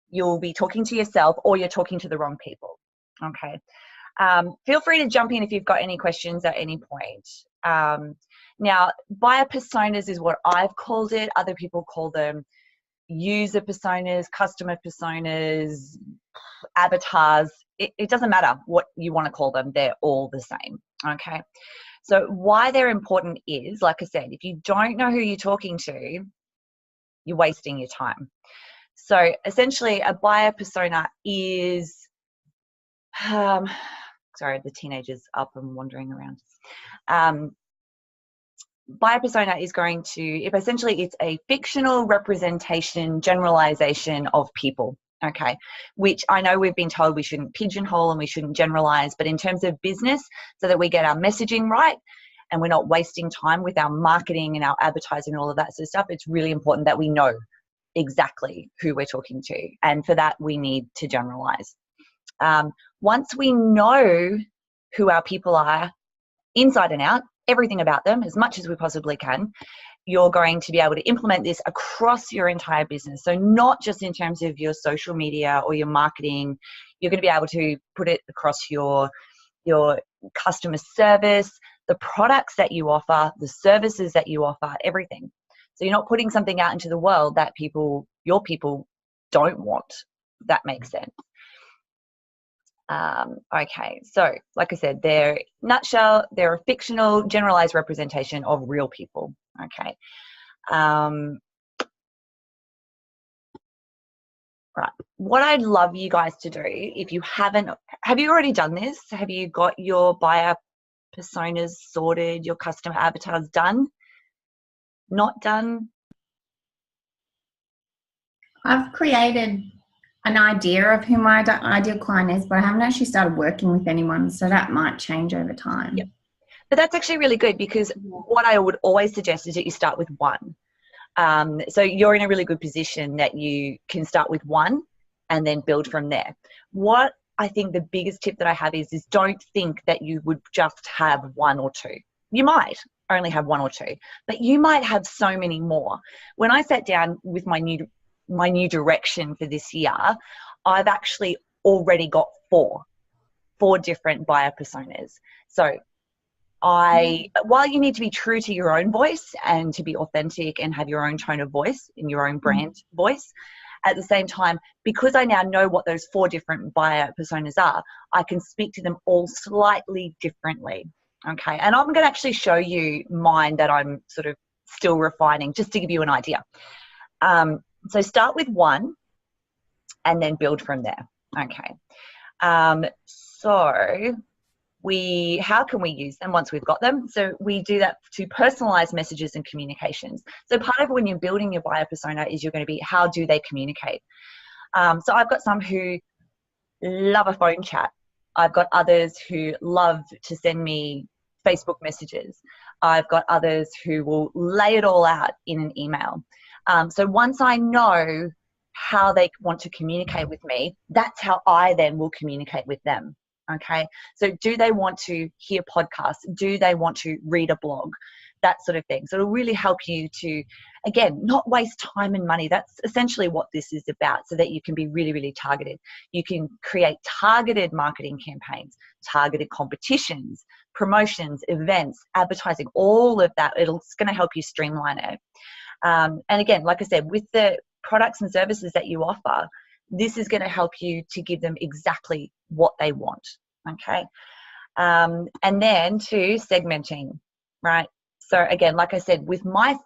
you'll be talking to yourself or you're talking to the wrong people. Okay. Feel free to jump in if you've got any questions at any point. Now, buyer personas is what I've called it. Other people call them user personas, customer personas, avatars. It doesn't matter what you want to call them. They're all the same. Okay. So why they're important is, like I said, if you don't know who you're talking to, you're wasting your time. So essentially a buyer persona is, sorry, the teenager's up and wandering around. Buyer persona is going to, if essentially it's a fictional representation, generalization of people, okay, which I know we've been told we shouldn't pigeonhole and we shouldn't generalize, but in terms of business, so that we get our messaging right and we're not wasting time with our marketing and our advertising and all of that sort of stuff, it's really important that we know exactly who we're talking to. And for that, we need to generalize. Once we know who our people are inside and out, everything about them as much as we possibly can, you're going to be able to implement this across your entire business. So not just in terms of your social media or your marketing, you're going to be able to put it across your customer service, the products that you offer, the services that you offer, everything. So you're not putting something out into the world that your people don't want. That makes sense. Okay, so like I said, nutshell, they're a fictional generalized representation of real people. Okay. Right. What I'd love you guys to do, if you haven't, have you already done this? Have you got your buyer personas sorted, your customer avatars done? Not done? I've created an idea of who my ideal client is, but I haven't actually started working with anyone, so that might change over time. Yep. But that's actually really good, because what I would always suggest is that you start with one. So you're in a really good position that you can start with one and then build from there. What I think the biggest tip that I have is don't think that you would just have one or two. You might only have one or two, but you might have so many more. When I sat down with my new direction for this year, I've actually already got four different buyer personas. So while you need to be true to your own voice and to be authentic and have your own tone of voice and your own brand voice, at the same time, because I now know what those four different buyer personas are, I can speak to them all slightly differently. Okay. And I'm going to actually show you mine that I'm sort of still refining, just to give you an idea. So start with one and then build from there. Okay. So how can we use them once we've got them? So we do that to personalize messages and communications. So part of when you're building your buyer persona is you're going to be, how do they communicate? So I've got some who love a phone chat. I've got others who love to send me Facebook messages. I've got others who will lay it all out in an email. So once I know how they want to communicate with me, that's how I then will communicate with them. Okay. So do they want to hear podcasts? Do they want to read a blog? That sort of thing. So it'll really help you to, again, not waste time and money. That's essentially what this is about, so that you can be really, really targeted. You can create targeted marketing campaigns, targeted competitions, promotions, events, advertising, all of that. It's going to help you streamline it. And again, like I said, with the products and services that you offer, this is going to help you to give them exactly what they want. Okay. And then to segmenting, right? So again, like I said, with my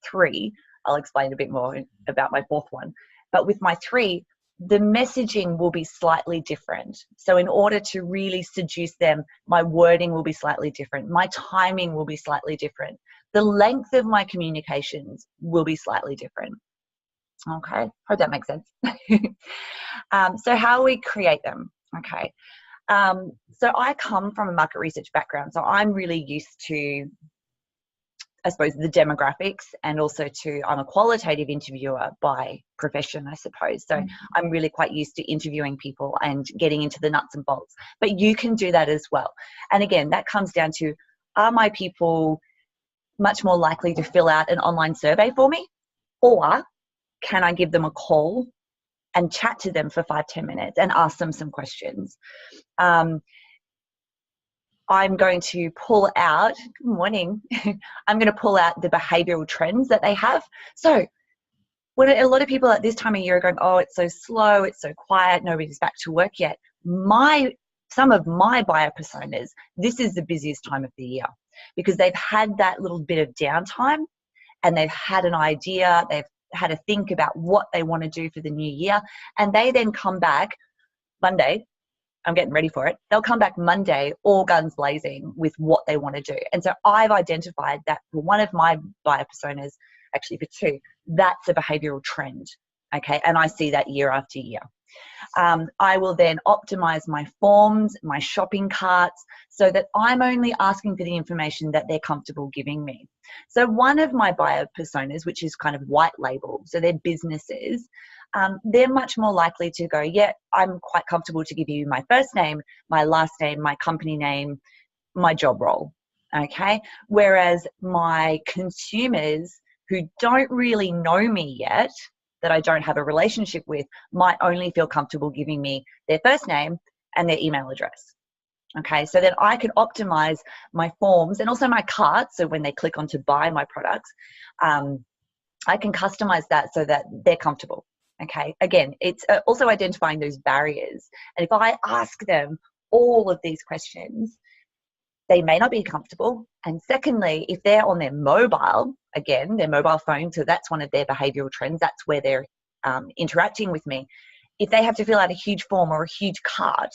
three, I'll explain a bit more about my fourth one, but with my three, the messaging will be slightly different. So in order to really seduce them, my wording will be slightly different. My timing will be slightly different. The length of my communications will be slightly different. Okay, hope that makes sense. So how we create them, okay. So I come from a market research background, so I'm really used to, I suppose, the demographics, and also I'm a qualitative interviewer by profession, I suppose. So I'm really quite used to interviewing people and getting into the nuts and bolts. But you can do that as well. And again, that comes down to, are my people much more likely to fill out an online survey for me? Or can I give them a call and chat to them for 5-10 minutes and ask them some questions. I'm going to pull out, good morning, I'm going to pull out the behavioral trends that they have. So when a lot of people at this time of year are going, oh, it's so slow, it's so quiet, nobody's back to work yet. Some of my buyer personas, this is the busiest time of the year because they've had that little bit of downtime and they've had an idea, they've had to think about what they want to do for the new year, and they then come back Monday. I'm getting ready for it. They'll come back Monday, all guns blazing with what they want to do. And so I've identified that for one of my buyer personas, actually for two, that's a behavioral trend. Okay. And I see that year after year. I will then optimize my forms, my shopping carts, so that I'm only asking for the information that they're comfortable giving me. So one of my buyer personas, which is kind of white label, so they're businesses, they're much more likely to go, yeah, I'm quite comfortable to give you my first name, my last name, my company name, my job role. Okay. Whereas my consumers who don't really know me yet, that I don't have a relationship with, might only feel comfortable giving me their first name and their email address. Okay, so then I can optimize my forms and also my carts. So when they click on to buy my products, I can customize that so that they're comfortable. Okay, again, it's also identifying those barriers. And if I ask them all of these questions, they may not be comfortable. And secondly, if they're on their mobile, again, their mobile phone, so that's one of their behavioral trends, that's where they're interacting with me. If they have to fill out a huge form or a huge card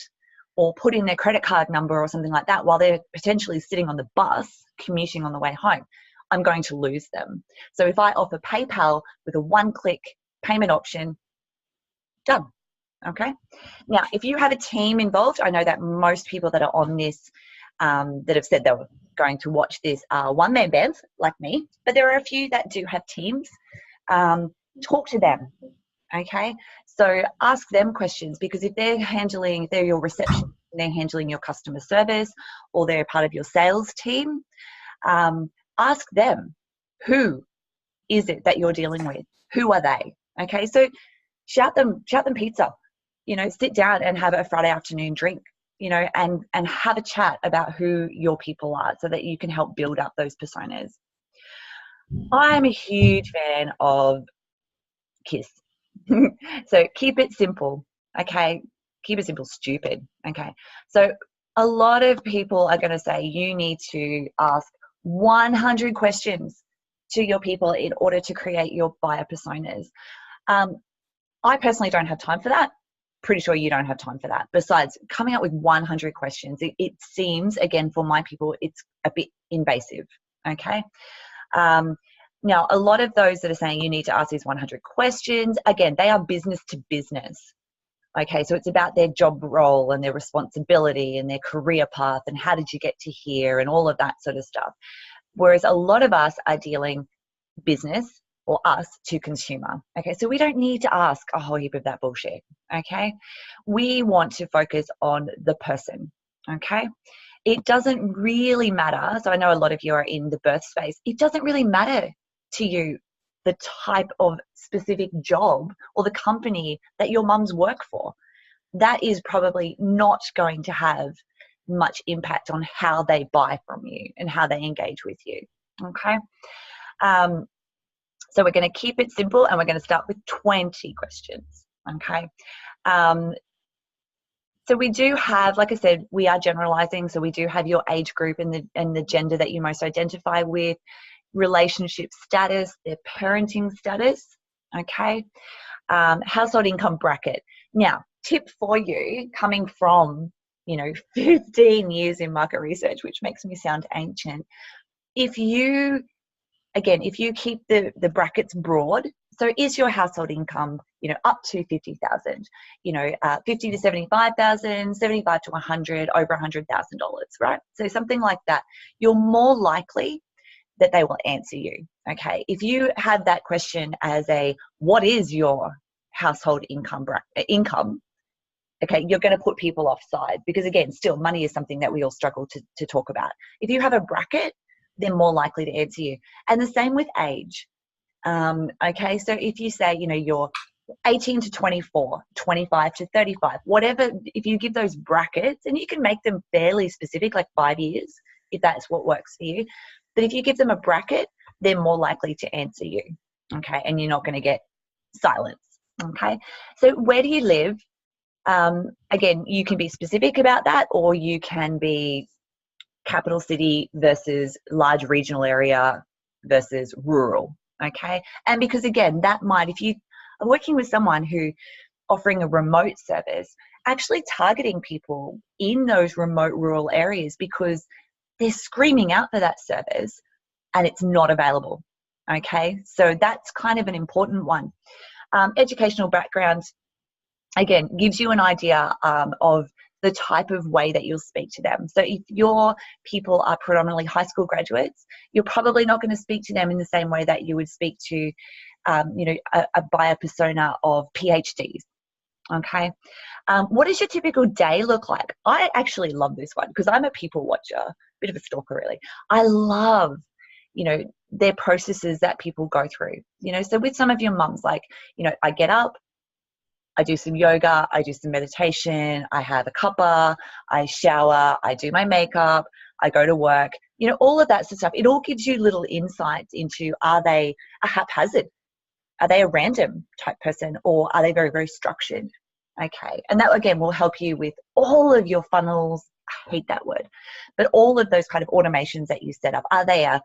or put in their credit card number or something like that while they're potentially sitting on the bus, commuting on the way home, I'm going to lose them. So if I offer PayPal with a one-click payment option, done. Okay. Now, if you have a team involved, I know that most people that are on this that have said they were going to watch this one-man bands like me, but there are a few that do have teams. Talk to them, okay? So ask them questions, because if they're your reception, they're handling your customer service, or they're part of your sales team, ask them, who is it that you're dealing with? Who are they? Okay, so shout them pizza, sit down and have a Friday afternoon drink, and have a chat about who your people are so that you can help build up those personas. I'm a huge fan of KISS. So keep it simple, okay? Keep it simple, stupid, okay? So a lot of people are going to say you need to ask 100 questions to your people in order to create your buyer personas. I personally don't have time for that. Pretty sure you don't have time for that. Besides, coming up with 100 questions, it seems, again, for my people, it's a bit invasive, okay? Now, a lot of those that are saying you need to ask these 100 questions, again, they are business to business, okay? So it's about their job role and their responsibility and their career path and how did you get to here and all of that sort of stuff. Whereas a lot of us are dealing business, or us, to consumer. Okay, so we don't need to ask a whole heap of that bullshit. Okay, we want to focus on the person. Okay, it doesn't really matter. So I know a lot of you are in the birth space. It doesn't really matter to you the type of specific job or the company that your mums work for. That is probably not going to have much impact on how they buy from you and how they engage with you. Okay. So we're going to keep it simple and we're going to start with 20 questions, okay? So we do have, like I said, we are generalizing. So we do have your age group and the gender that you most identify with, relationship status, their parenting status, okay? Household income bracket. Now, tip for you, coming from, 15 years in market research, which makes me sound ancient. If you keep the brackets broad, so is your household income, up to 50,000, 50 to 75,000, 75 to 100, over $100,000, right? So something like that, you're more likely that they will answer you, okay? If you have that question as what is your household income, okay, you're going to put off offside, because again, still money is something that we all struggle to talk about. If you have a bracket, they're more likely to answer you. And the same with age. Okay, so if you say, you're 18 to 24, 25 to 35, whatever. If you give those brackets, and you can make them fairly specific, like 5 years, if that's what works for you. But if you give them a bracket, they're more likely to answer you, okay? And you're not going to get silence, okay? So where do you live? Again, you can be specific about that, or you can be capital city versus large regional area versus rural, okay? And because, again, that might, if you are working with someone who offering a remote service, actually targeting people in those remote rural areas because they're screaming out for that service and it's not available, okay? So that's kind of an important one. Educational background, again, gives you an idea of the type of way that you'll speak to them. So if your people are predominantly high school graduates, you're probably not going to speak to them in the same way that you would speak to, a buyer persona of PhDs. Okay. What does your typical day look like? I actually love this one because I'm a people watcher, bit of a stalker really. I love, their processes that people go through, so with some of your mums, like, I get up, I do some yoga, I do some meditation, I have a cuppa, I shower, I do my makeup, I go to work, all of that sort of stuff. It all gives you little insights into, are they a haphazard? Are they a random type person, or are they very, very structured? Okay. And that, again, will help you with all of your funnels. I hate that word, but all of those kind of automations that you set up. Are they a,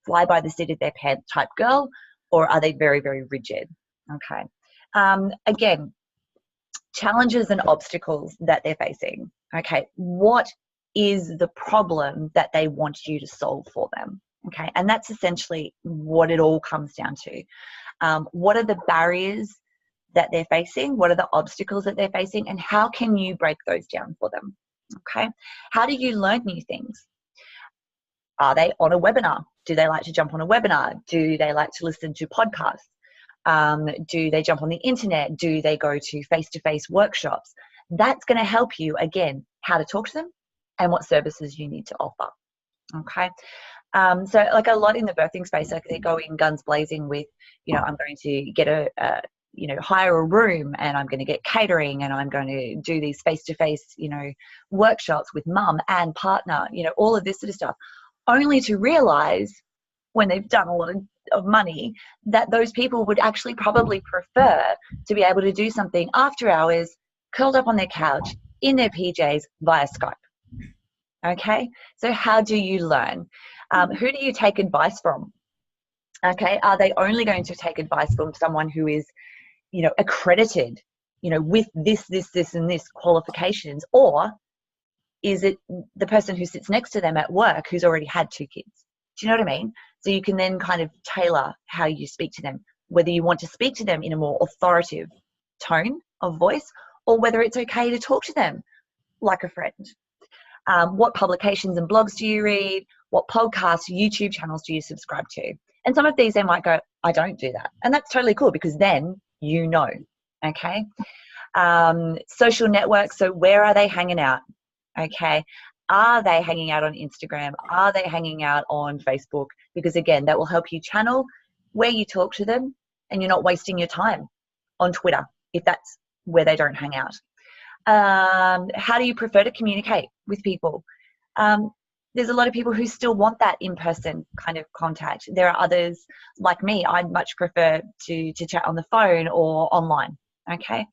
fly by the seat of their pants type girl, or are they very, very rigid? Okay. Again, challenges and obstacles that they're facing. Okay. What is the problem that they want you to solve for them? Okay. And that's essentially what it all comes down to. What are the barriers that they're facing? What are the obstacles that they're facing? And how can you break those down for them? Okay. How do you learn new things? Are they on a webinar? Do they like to jump on a webinar? Do they like to listen to podcasts? Do they jump on the internet? Do they go to face-to-face workshops? That's going to help you, again, how to talk to them and what services you need to offer. Okay. So like a lot in the birthing space, like they go in guns blazing with, I'm going to get hire a room, and I'm going to get catering, and I'm going to do these face-to-face, workshops with mum and partner, all of this sort of stuff, only to realize when they've done a lot of money that those people would actually probably prefer to be able to do something after hours, curled up on their couch in their PJs via Skype. Okay. So how do you learn? Who do you take advice from? Okay. Are they only going to take advice from someone who is, accredited, with this, and this qualifications, or is it the person who sits next to them at work who's already had 2 kids? Do you know what I mean? So you can then kind of tailor how you speak to them, whether you want to speak to them in a more authoritative tone of voice, or whether it's okay to talk to them like a friend. What publications and blogs do you read? What podcasts, YouTube channels do you subscribe to? And some of these, they might go, I don't do that. And that's totally cool, because then okay? Social networks, so where are they hanging out? Okay. Are they hanging out on Instagram? Are they hanging out on Facebook? Because again, that will help you channel where you talk to them, and you're not wasting your time on Twitter if that's where they don't hang out. How do you prefer to communicate with people? There's a lot of people who still want that in-person kind of contact. There are others like me. I'd much prefer to chat on the phone or online. Okay.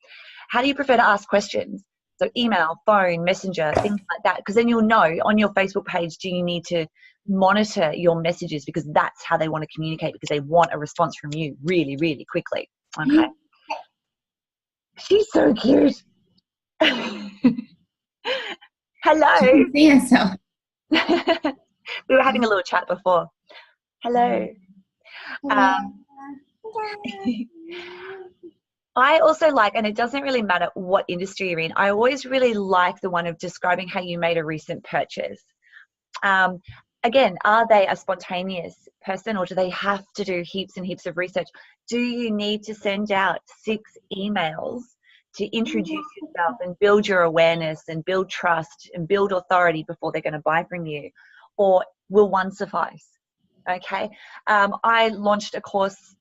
How do you prefer to ask questions? So email, phone, messenger, things like that, because then you'll know on your Facebook page, do you need to monitor your messages, because that's how they want to communicate, because they want a response from you really, really quickly. Okay. She's so cute. Hello. She can see herself. We were having a little chat before. Hello. I also like, and it doesn't really matter what industry you're in, I always really like the one of describing how you made a recent purchase. Again, are they a spontaneous person, or do they have to do heaps and heaps of research? Do you need to send out 6 emails to introduce yourself and build your awareness and build trust and build authority before they're going to buy from you? Or will one suffice? Okay. I launched a course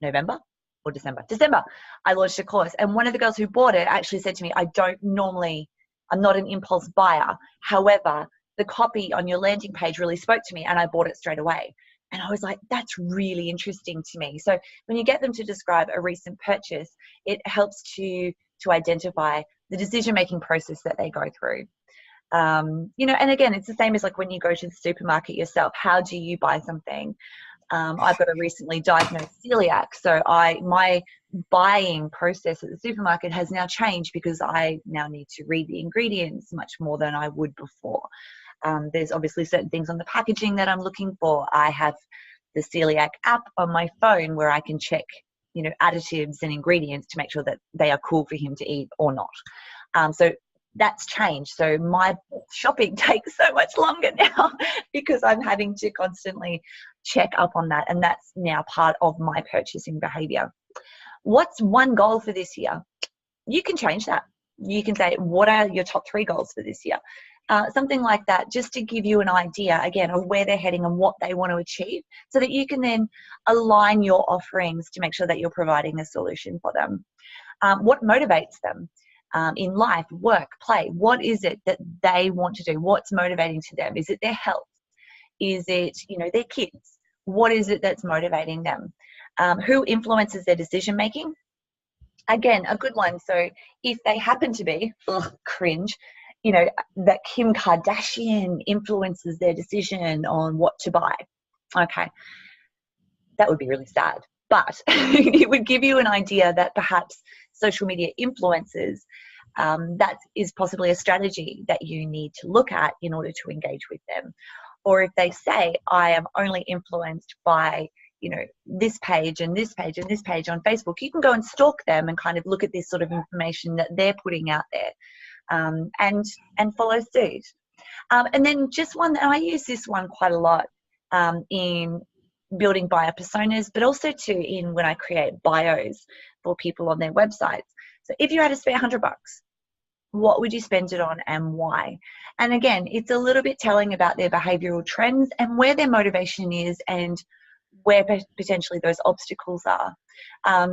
November. or December, I launched a course. And one of the girls who bought it actually said to me, I'm not an impulse buyer. However, the copy on your landing page really spoke to me and I bought it straight away. And I was like, that's really interesting to me. So when you get them to describe a recent purchase, it helps to identify the decision-making process that they go through. You know, and again, it's the same as like when you go to the supermarket yourself. How do you buy something? I've got a recently diagnosed celiac, so my buying process at the supermarket has now changed because I now need to read the ingredients much more than I would before. There's obviously certain things on the packaging that I'm looking for. I have the celiac app on my phone where I can check, you know, additives and ingredients to make sure that they are cool for him to eat or not. So that's changed. So my shopping takes so much longer now because I'm having to constantly check up on that. And that's now part of my purchasing behavior. What's one goal for this year? You can change that. You can say, what are your top 3 goals for this year? Something like that, just to give you an idea, again, of where they're heading and what they want to achieve, so that you can then align your offerings to make sure that you're providing a solution for them. What motivates them in life, work, play? What is it that they want to do? What's motivating to them? Is it their health? Is it, you know, their kids? What is it that's motivating them? Who influences their decision making? Again, a good one. So if they happen to be, cringe, you know, that Kim Kardashian influences their decision on what to buy. Okay, that would be really sad. But it would give you an idea that perhaps social media influencers, that is possibly a strategy that you need to look at in order to engage with them. Or if they say, I am only influenced by, you know, this page and this page and this page on Facebook, you can go and stalk them and kind of look at this sort of information that they're putting out there, and follow suit. And then just one, and I use this one quite a lot in building buyer personas, but also too in when I create bios for people on their websites. So if you had to spare $100, what would you spend it on and why? And again, it's a little bit telling about their behavioral trends and where their motivation is and where potentially those obstacles are.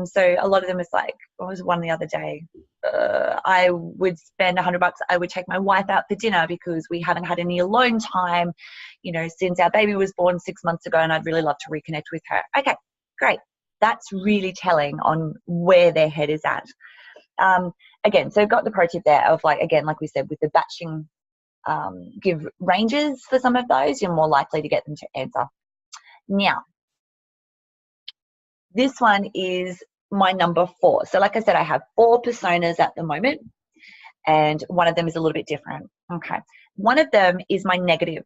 So a lot of them is like, what was one the other day? I would spend $100. I would take my wife out for dinner because we haven't had any alone time, you know, since our baby was born 6 months ago, and I'd really love to reconnect with her. Okay, great. That's really telling on where their head is at. Again, so I've got the pro tip there of like, again, like we said, with the batching, give ranges for some of those, you're more likely to get them to answer. Now, this one is my number 4. So like I said, I have 4 personas at the moment, and one of them is a little bit different. Okay. One of them is my negative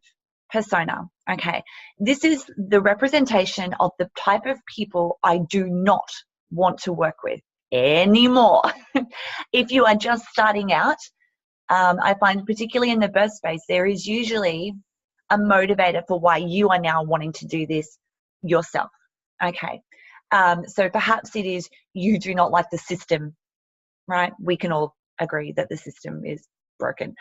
persona. Okay. This is the representation of the type of people I do not want to work with anymore. If you are just starting out, I find particularly in the birth space, there is usually a motivator for why you are now wanting to do this yourself. Okay. So perhaps it is you do not like the system, right? We can all agree that the system is broken.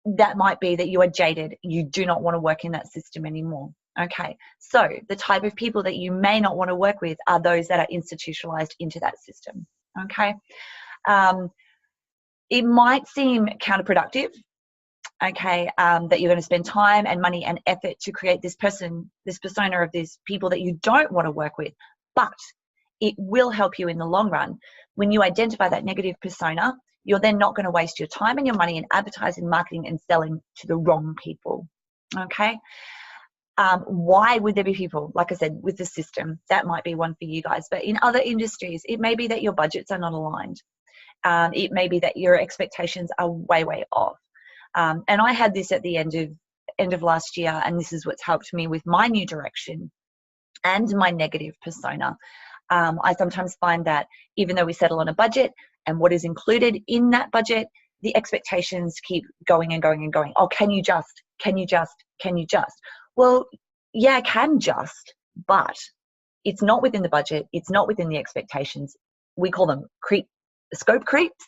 That might be that you are jaded. You do not want to work in that system anymore. Okay. So the type of people that you may not want to work with are those that are institutionalized into that system. Okay. It might seem counterproductive, okay, that you're going to spend time and money and effort to create this persona of these people that you don't want to work with. But it will help you in the long run. When you identify that negative persona, you're then not going to waste your time and your money in advertising, marketing, and selling to the wrong people. Okay. Why would there be people, like I said, with the system? That might be one for you guys. But in other industries, it may be that your budgets are not aligned. It may be that your expectations are way, way off. And I had this at the end of last year, and this is what's helped me with my new direction and my negative persona. I sometimes find that even though we settle on a budget and what is included in that budget, the expectations keep going and going and going. Oh, can you just? Well, yeah, I can just, but it's not within the budget. It's not within the expectations. We call them scope creeps.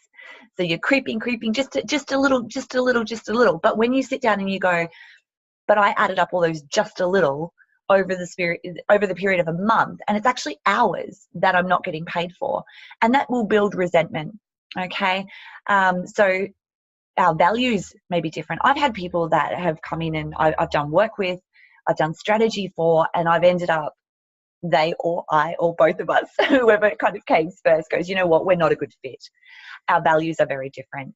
So you're creeping just a little. But when you sit down and you go, but I added up all those just a little, over the period of a month, and it's actually hours that I'm not getting paid for, and that will build resentment. Okay, so our values may be different. I've had people that have come in and I've done work with, I've done strategy for, and I've ended up, they or I or both of us, whoever kind of came first, goes, you know what, we're not a good fit. Our values are very different.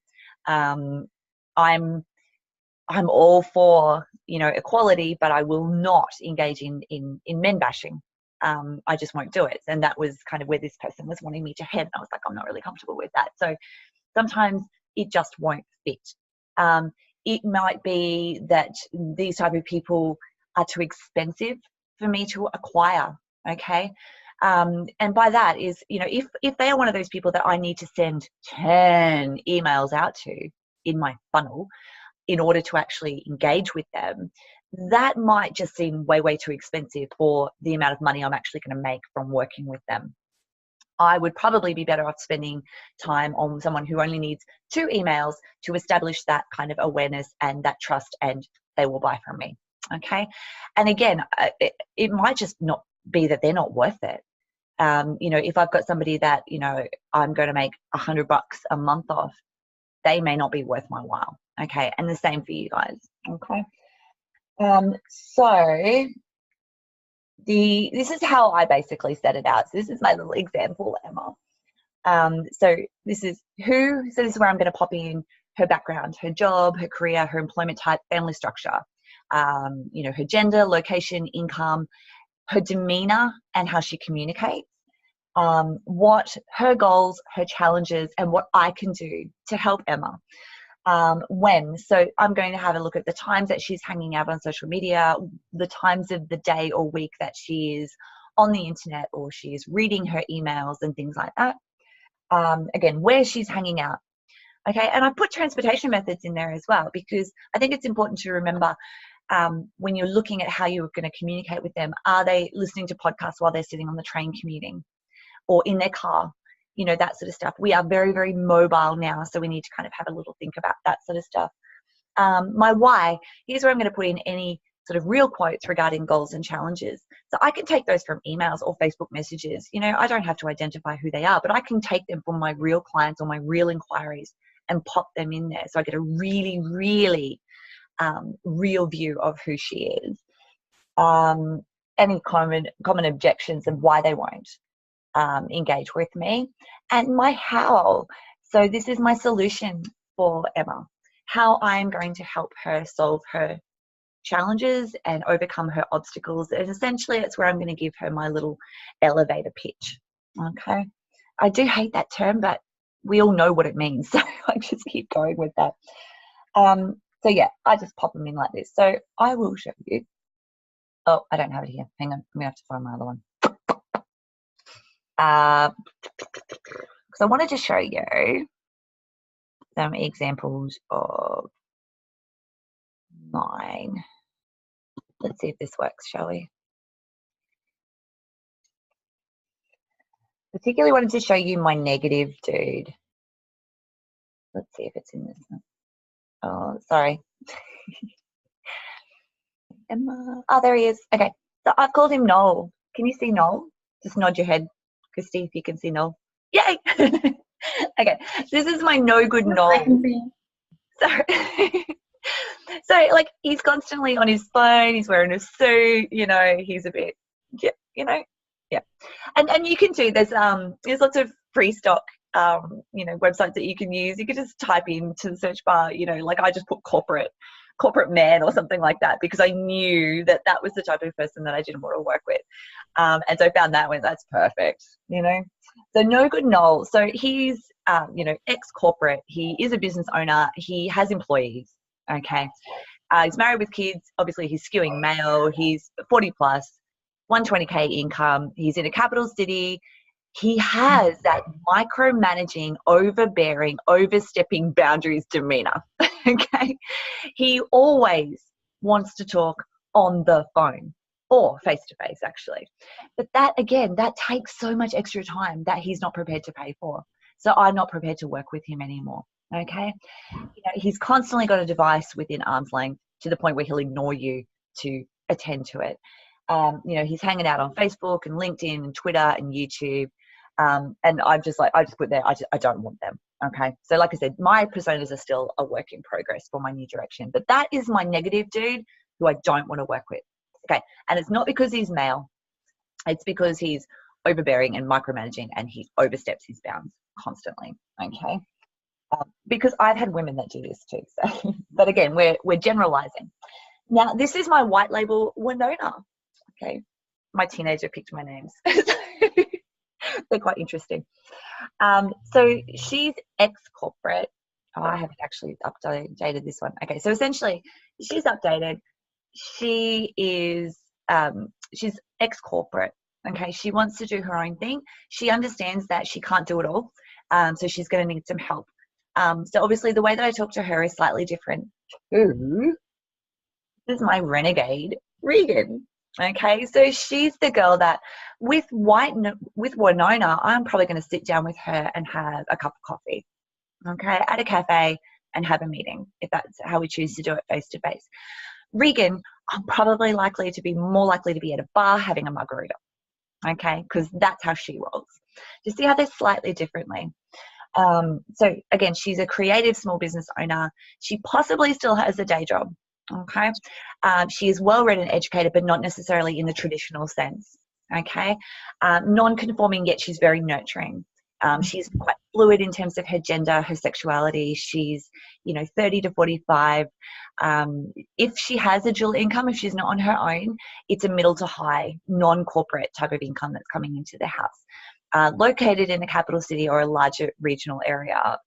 I'm all for, you know, equality, but I will not engage in men bashing. I just won't do it. And that was kind of where this person was wanting me to head. And I was like, I'm not really comfortable with that. So sometimes it just won't fit. It might be that these type of people are too expensive for me to acquire. Okay. And by that is, you know, if they are one of those people that I need to send 10 emails out to in my funnel in order to actually engage with them, that might just seem way, way too expensive for the amount of money I'm actually going to make from working with them. I would probably be better off spending time on someone who only needs 2 emails to establish that kind of awareness and that trust, and they will buy from me. Okay. And again, it might just not be that they're not worth it. You know, if I've got somebody that, you know, I'm going to make $100 a month off, they may not be worth my while. Okay. And the same for you guys. Okay. So this is how I basically set it out. So this is my little example, Emma. So this is where I'm going to pop in her background, her job, her career, her employment type, family structure, you know, her gender, location, income, her demeanor, and how she communicates, what her goals, her challenges, and what I can do to help Emma. When. So I'm going to have a look at the times that she's hanging out on social media, the times of the day or week that she is on the internet or she is reading her emails and things like that. Again, where she's hanging out. Okay, and I put transportation methods in there as well, because I think it's important to remember when you're looking at how you're going to communicate with them, are they listening to podcasts while they're sitting on the train commuting or in their car? You know, that sort of stuff. We are very, very mobile now, so we need to kind of have a little think about that sort of stuff. My why, here's where I'm going to put in any sort of real quotes regarding goals and challenges. So I can take those from emails or Facebook messages. You know, I don't have to identify who they are, but I can take them from my real clients or my real inquiries and pop them in there. So I get a really, really real view of who she is. Any common objections and why they won't engage with me, and my how. So this is my solution for Emma, how I'm going to help her solve her challenges and overcome her obstacles. And essentially it's where I'm going to give her my little elevator pitch. Okay, I do hate that term, but we all know what it means, so I just keep going with that. So yeah, I just pop them in like this. So I will show you. Oh, I don't have it here, hang on, I'm gonna have to find my other one. Because I wanted to show you some examples of mine. Let's see if this works, shall we? Particularly wanted to show you my negative dude. Let's see if it's in this one. Oh, sorry. Emma. Oh, there he is. Okay, so I've called him Noel. Can you see Noel? Just nod your head, Christy, if you can see Noel. Yay! Okay, this is my no good Noel. So like he's constantly on his phone, he's wearing a suit, you know, he's a bit, yeah, you know, yeah. And you can do, there's lots of free stock, you know, websites that you can use. You can just type into the search bar, you know, like I just put corporate man or something like that, because I knew that that was the type of person that I didn't want to work with. And so I found that one, that's perfect, you know. So no good Noel. So he's, you know, ex-corporate. He is a business owner. He has employees. Okay. He's married with kids. Obviously, he's skewing male. He's 40 plus, 120K income. He's in a capital city. He has that micromanaging, overbearing, overstepping boundaries demeanor. Okay. He always wants to talk on the phone or face to face, actually. But that, again, that takes so much extra time that he's not prepared to pay for. So I'm not prepared to work with him anymore. Okay. You know, he's constantly got a device within arm's length to the point where he'll ignore you to attend to it. You know, he's hanging out on Facebook and LinkedIn and Twitter and YouTube. And I just put there, I don't want them. Okay. So like I said, my personas are still a work in progress for my new direction, but that is my negative dude who I don't want to work with. Okay. And it's not because he's male. It's because he's overbearing and micromanaging, and he oversteps his bounds constantly. Okay. Because I've had women that do this too. So, but again, we're generalizing. Now, this is my white label Winona. Okay. My teenager picked my names. They're quite interesting. So she's ex-corporate. Oh, I haven't actually updated this one. Okay. So essentially she's updated. She is, she's ex-corporate. Okay. She wants to do her own thing. She understands that she can't do it all. So she's going to need some help. So obviously the way that I talk to her is slightly different. Ooh, this is my renegade, Regan. Okay, so she's the girl that with Winona, I'm probably going to sit down with her and have a cup of coffee, okay, at a cafe and have a meeting, if that's how we choose to do it face to face. Regan, I'm probably more likely to be at a bar having a margarita, okay, because that's how she rolls. You see how they're slightly differently. So again, she's a creative small business owner. She possibly still has a day job. Okay. She is well read and educated, but not necessarily in the traditional sense. Okay. Non-conforming, yet she's very nurturing. She's quite fluid in terms of her gender, her sexuality. She's, 30 to 45. If she has a dual income, if she's not on her own, it's a middle to high, non-corporate type of income that's coming into the house. Located in a capital city or a larger regional area.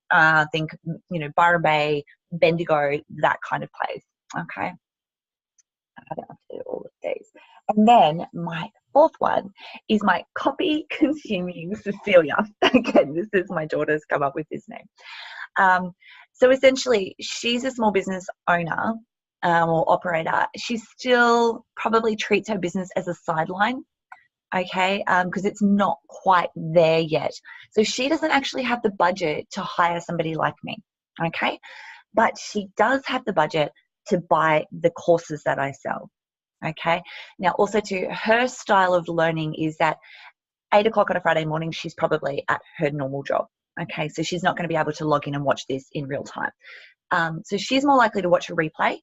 Think, Byron Bay, Bendigo, that kind of place. Okay. I don't have to do all of these. And then my fourth one is my copy consuming Cecilia. Again, this is my daughter's come up with this name. So essentially, she's a small business owner or operator. She still probably treats her business as a sideline. Okay, because it's not quite there yet. So she doesn't actually have the budget to hire somebody like me. Okay, but she does have the budget to buy the courses that I sell. Okay. Now, also to her style of learning is that 8 o'clock on a Friday morning, she's probably at her normal job. Okay. So she's not going to be able to log in and watch this in real time. So she's more likely to watch a replay,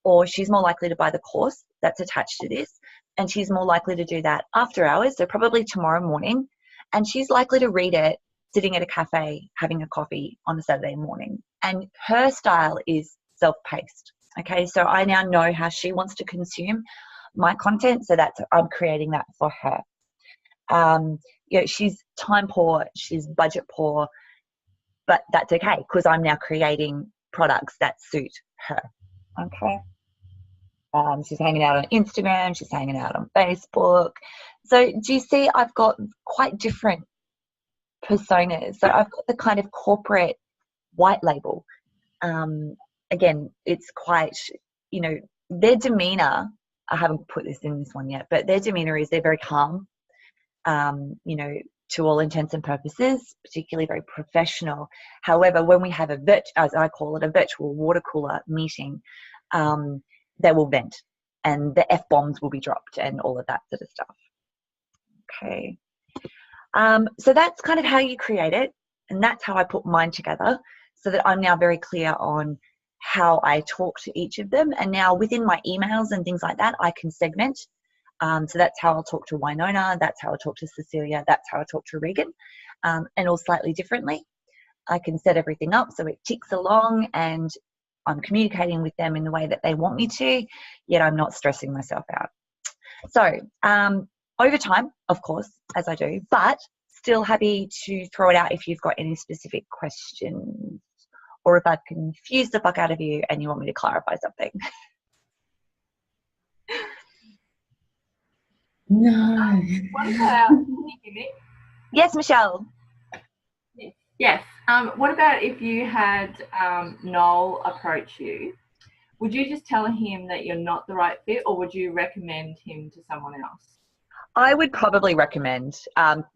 or she's more likely to buy the course that's attached to this. And she's more likely to do that after hours. So probably tomorrow morning. And she's likely to read it sitting at a cafe, having a coffee on a Saturday morning. And her style is self-paced. Okay, so I now know how she wants to consume my content, so I'm creating that for her. She's time poor, she's budget poor, but that's okay because I'm now creating products that suit her. Okay. She's hanging out on Instagram, she's hanging out on Facebook. So do you see I've got quite different personas? So I've got the kind of corporate white label. Again, it's quite, their demeanor, I haven't put this in this one yet, but their demeanor is they're very calm, to all intents and purposes, particularly very professional. However, when we have as I call it, a virtual water cooler meeting, they will vent and the F-bombs will be dropped and all of that sort of stuff. Okay. So that's kind of how you create it. And that's how I put mine together so that I'm now very clear on how I talk to each of them. And now within my emails and things like that, I can segment. So that's how I'll talk to Winona. That's how I talk to Cecilia. That's how I talk to Regan, and all slightly differently. I can set everything up so it ticks along and I'm communicating with them in the way that they want me to, yet I'm not stressing myself out. So over time, of course, as I do, but still happy to throw it out if you've got any specific questions, or if I've confused the fuck out of you and you want me to clarify something. No. What about, can you hear me? Yes, Michelle. Yes. What about if you had Noel approach you? Would you just tell him that you're not the right fit, or would you recommend him to someone else? I would probably recommend,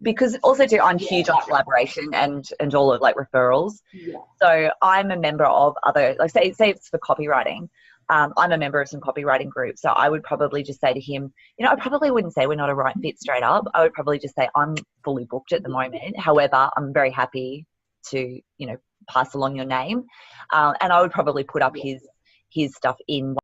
because also too, I'm huge on collaboration and all of like referrals. Yeah. So I'm a member of other, like say it's for copywriting. I'm a member of some copywriting groups, so I would probably just say to him, I probably wouldn't say we're not a right fit straight up. I would probably just say I'm fully booked at the moment. However, I'm very happy to, pass along your name. And I would probably put up his stuff in